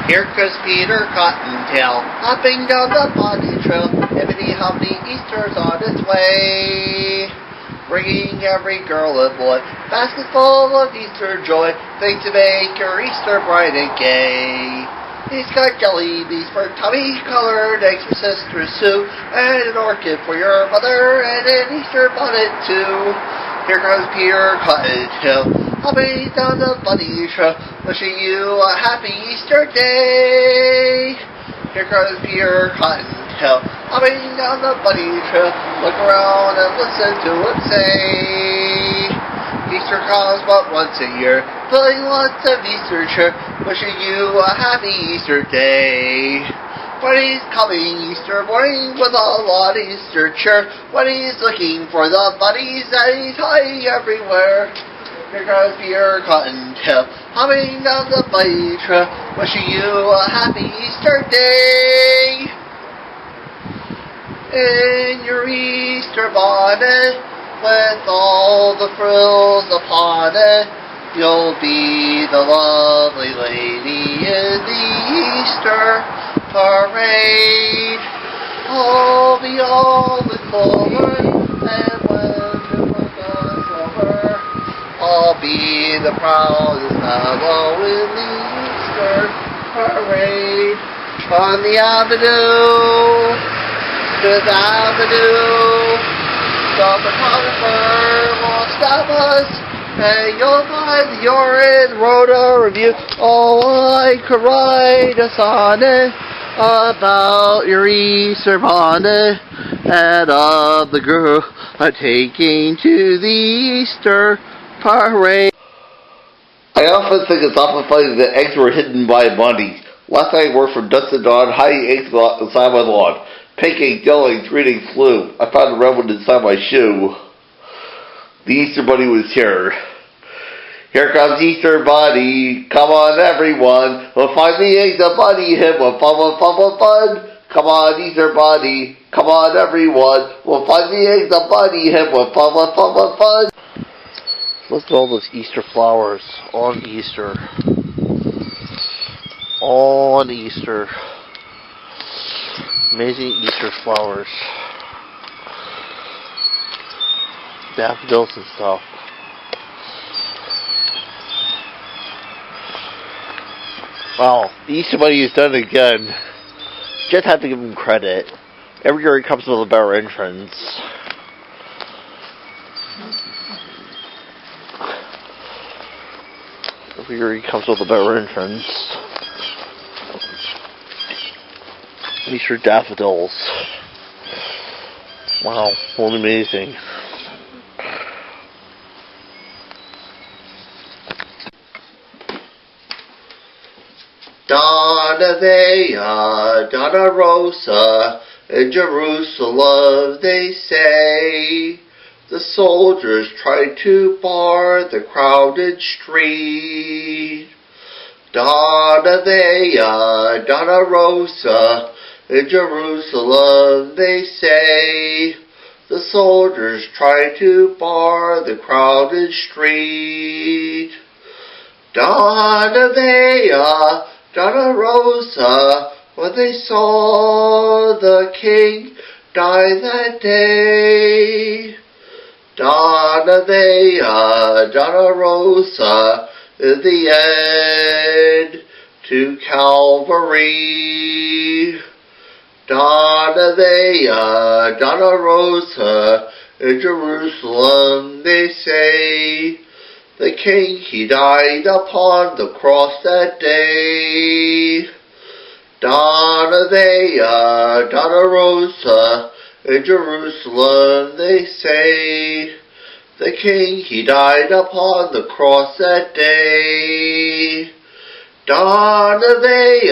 Here goes Peter Cottontail, hopping down the Bonnie Trail, hippity hoppity, Easter's on its way. Bringing every girl and boy baskets full of Easter joy, things to make your Easter bright and gay. He's got jelly beans for Tommy, colored eggs for Sister Sue, and an orchid for your mother, and an Easter bonnet too. Here comes Peter Cottontail, hopping down the Bunny Trail, wishing you a happy Easter day. Here comes Peter Cottontail, hopping down the Bunny Trail, look around and listen to it say, Easter comes but once a year, filling lots of Easter cheer, wishing you a happy Easter day. Bunny's coming Easter morning with a lot of Easter cheer, Bunny's looking for the bunnies that he's hiding everywhere. Here comes Peter Cottontail, hopping down the Bunny Trail, wishing you a happy Easter day. In your Easter bonnet, with all the frills upon it, you'll be the lovely lady in the Easter parade. I'll be all in clover, and when the work is over, I'll be the proudest fellow in the Easter parade. On the avenue, Fifth Avenue, the photographer will stop us, and you'll find you're in Rhoda Review. Oh, I could write a sonnet about your Easter bonnet, and of the girl I'm taking to the Easter parade. I often think it's awful funny that eggs were hidden by a bunny. Last night I worked for dusk to dawn, hiding eggs inside my lawn. Pancake, yelling, greeting flew. I found a red one inside my shoe. The Easter Bunny was here. Here comes Easter Bunny. Come on, everyone. We'll find the eggs the bunny hid. We'll fun, fun, fun, fun. Come on, Easter Bunny. Come on, everyone. We'll find the eggs the bunny hid. We'll fun, fun, fun, fun, fun. Look at all those Easter flowers on Easter. On Easter. Amazing Easter flowers. Daffodils and stuff. Wow, the Easter Bunny has done it again. Just have to give him credit. Every year he comes with a better entrance. Every year he comes with a better entrance. Easter daffodils. Wow, really amazing. Donna Vea, Donna Rosa, in Jerusalem they say, the soldiers tried to bar the crowded street. Donna Vea, Donna Rosa, in Jerusalem they say, the soldiers tried to bar the crowded street. Donna Vea, Donna Rosa, when they saw the king die that day. Donna Vea, Donna Rosa, in the end to Calvary. Donna Vea, Donna Rosa, in Jerusalem they say, the king he died upon the cross that day. Donna Vea, Donna Rosa, in Jerusalem they say, the king he died upon the cross that day. Donna Vea,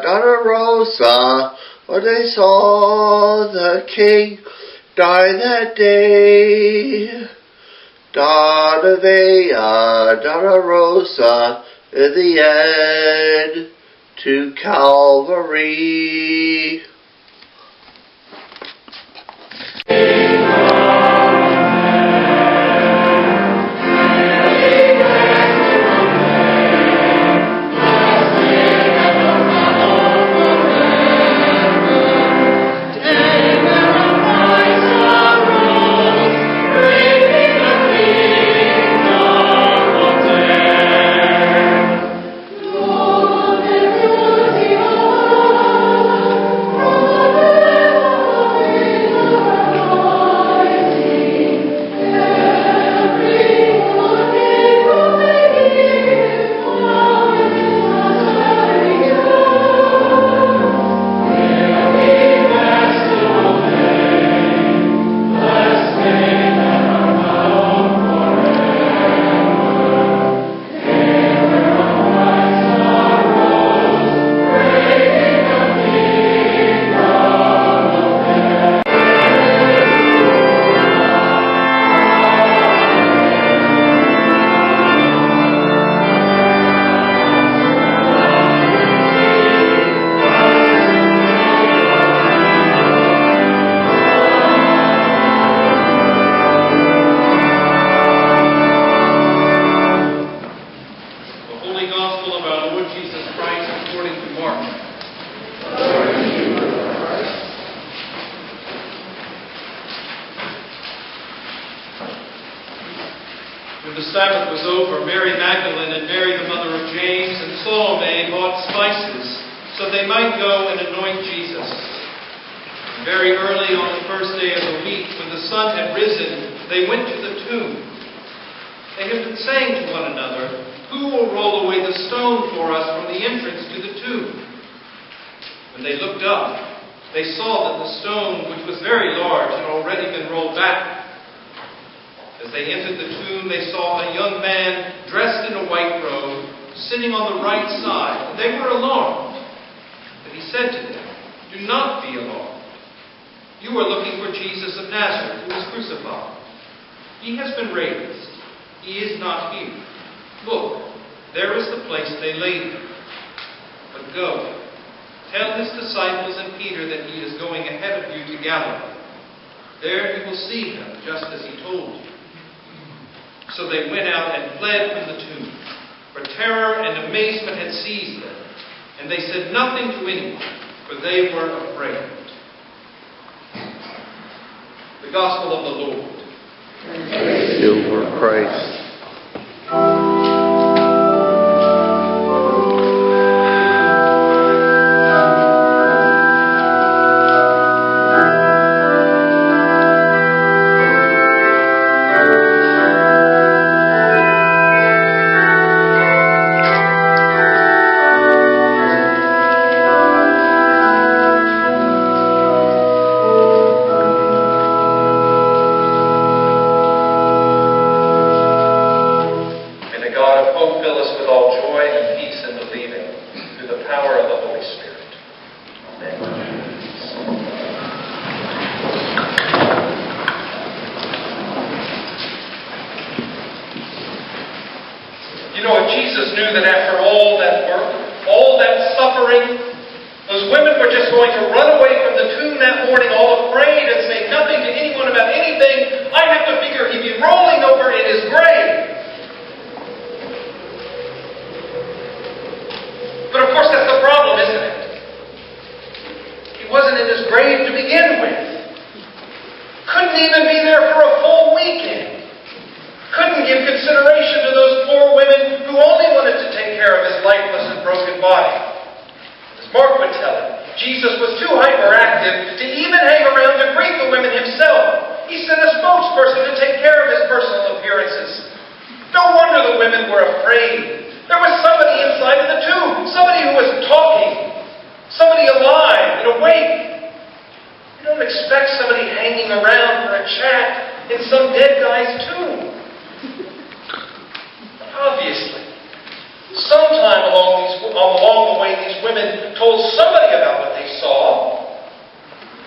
Donna Rosa, when they saw the king die that day. Donna Vea, Donna Rosa, in the end to Calvary. Mary Magdalene and Mary the mother of James and Salome bought spices so they might go and anoint Jesus. And very early on the first day of the week, when the sun had risen, they went to the tomb. They had been saying to one another, "Who will roll away the stone for us from the entrance to the tomb?" When they looked up, they saw that the stone, which was very large, had already been rolled back. As they entered the tomb, they saw a young man dressed in a white robe, sitting on the right side, and they were alarmed. But he said to them, "Do not be alarmed. You are looking for Jesus of Nazareth, who was crucified. He has been raised. He is not here. Look, there is the place they laid him. But go, tell his disciples and Peter that he is going ahead of you to Galilee. There you will see him, just as he told you." So they went out and fled from the tomb, for terror and amazement had seized them, and they said nothing to anyone, for they were afraid. The Gospel of the Lord. Praise you, Lord Christ. You know, if Jesus knew that after all that work, all that suffering, those women were just going to run away from the tomb that morning all afraid and say nothing to anyone about anything, I have to figure he'd be rolling over in his grave. But of course that's the problem, isn't it? He wasn't in his grave to begin with. Couldn't even be there for a full weekend. Couldn't give consideration to those poor women who only wanted to take care of his lifeless and broken body. As Mark would tell it, Jesus was too hyperactive to even hang around to greet the women himself. He sent a spokesperson to take care of his personal appearances. No wonder the women were afraid. There was somebody inside of the tomb, somebody who was talking, somebody alive and awake. You don't expect somebody hanging around for a chat in some dead guy's tomb. Obviously, sometime along the way, these women told somebody about what they saw.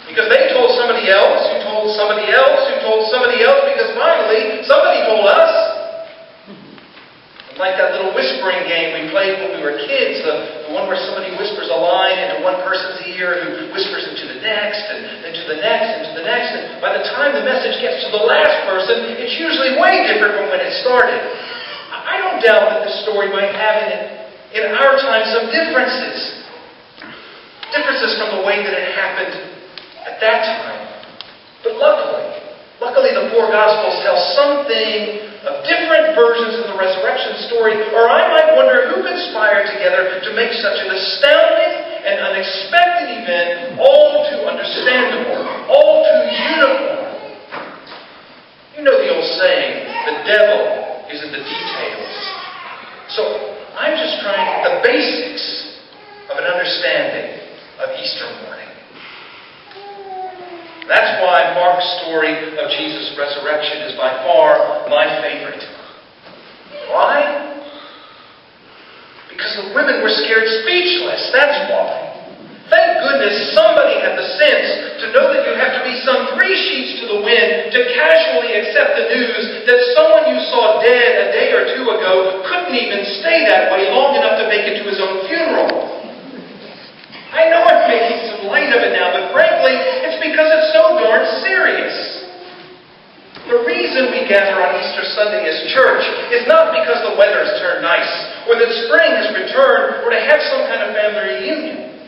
Because they told somebody else, who told somebody else, who told somebody else, because finally, somebody told us. Like that little whispering game we played when we were kids, the one where somebody whispers a line into one person's ear, who whispers it to the next, and then to the next, and to the next. And by the time the message gets to the last person, it's usually way different from when it started. I don't doubt that this story might have in our time some differences. Differences from the way that it happened at that time. But luckily the four Gospels tell something of different versions of the resurrection story, or I might wonder who conspired together to make such an astounding and unexpected event all too understandable, all too uniform. You know the old saying, the devil is in the details. So I'm just trying to get the basics of an understanding of Easter morning. That's why Mark's story of Jesus' resurrection is by far my favorite. Why? Because the women were scared speechless. That's why. Thank goodness somebody had the sense to know that you have to be some 3 sheets to the wind to casually accept the news that someone you saw dead a day or 2 ago couldn't even stay that way long enough to make it to his own funeral. I know I'm making some light of it now, but frankly, it's because it's so darn serious. The reason we gather on Easter Sunday as church is not because the weather has turned nice, or that spring has returned, or to have some kind of family reunion.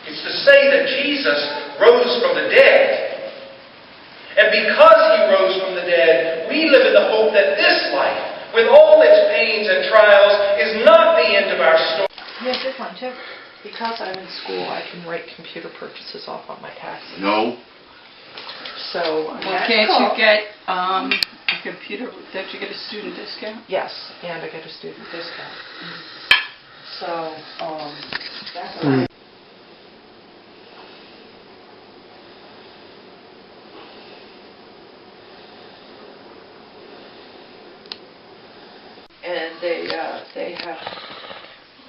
It's to say that Jesus rose from the dead. And because he rose from the dead, we live in the hope that this life, with all its pains and trials, is not the end of our story. Yes, this one too. Because I'm in school, I can write computer purchases off on my taxes. No. So, Can't you get a computer, don't you get a student discount? yes, and I get a student discount. So, that's what I... And they have,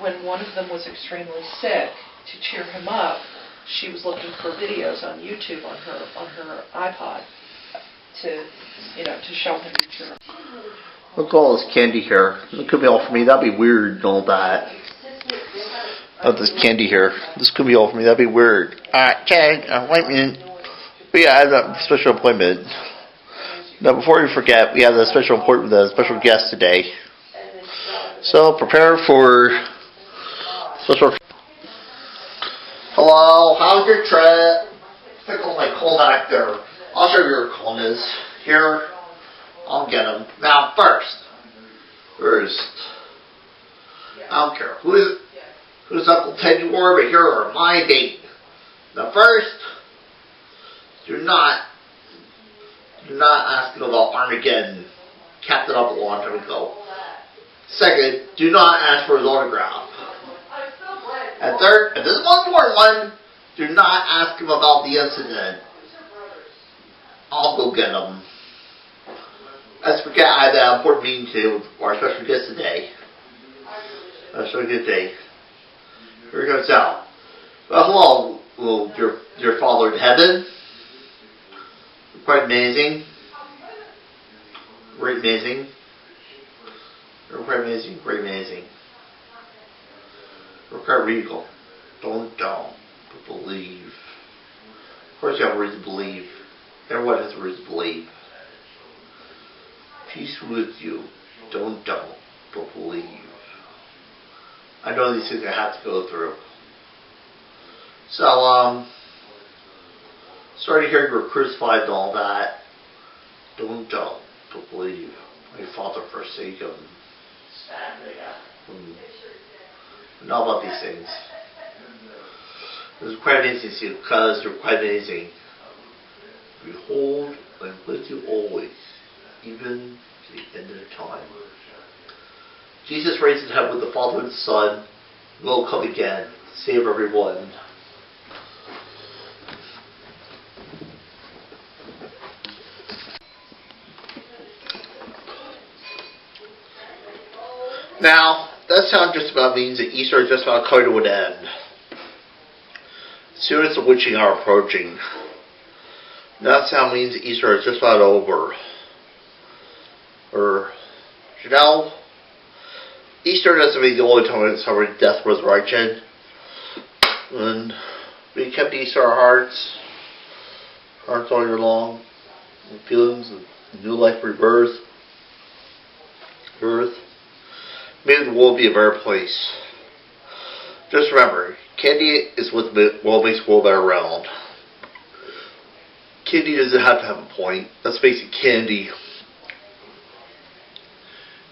when one of them was extremely sick, to cheer him up, she was looking for videos on YouTube on her iPod to show him to cheer him. Look at all this candy here. It could be all for me. That'd be weird and all that. Oh, this candy here. This could be all for me. That'd be weird. Okay, appointment. We have a special appointment. Now, before we forget, we have a special appointment with a special guest today. So, prepare for special... Hello, how's your trip? Tickle my cold actor. I'll show you your coldness. Here, I'll get him. Now, first, I don't care who's Uncle Ted you are, but here are my date. Now, first, do not ask him about Armageddon. Capped it up a long time ago. Second, do not ask for his autograph. And third, and this is one more one, do not ask him about the incident. I'll go get him. Let's forget I had that important meeting today with our special guest today. So good day. Here it goes out. Well, hello, your Father in heaven. Quite amazing. Great amazing. You're quite amazing. Great amazing. You're quite regal. Don't, but believe. Of course you have a reason to believe. Everyone has a reason to believe. Peace with you. Don't, but believe. I know these things I have to go through. So, sorry to hear you were crucified and all that. Don't, but believe. My Father forsake him. Know about these things. It was quite amazing to see you, because you're quite amazing. Behold, I'm with you always, even to the end of time. Jesus raised in heaven with the Father and the Son, will come again, save everyone. Now, that sound just about means that Easter is just about coming to an end. Soon as the witching hour approaching. That sound means that Easter is just about over. Easter doesn't mean the only time we celebrate death and resurrection. And we kept Easter in our hearts all year long. And feelings of new life rebirth. Maybe the world be a better place. Just remember, candy is what makes the world better around. Candy doesn't have to have a point. Let's face it, candy.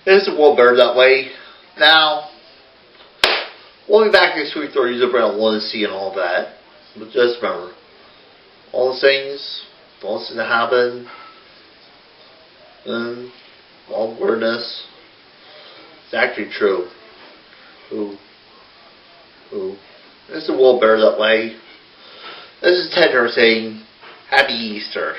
Is the world better that way? Now, we'll be back next week to use up around Lunacy and all that. But just remember, all the things that happen, and all the weirdness, it's actually true. Is the world better that way? This is Ted saying, Happy Easter.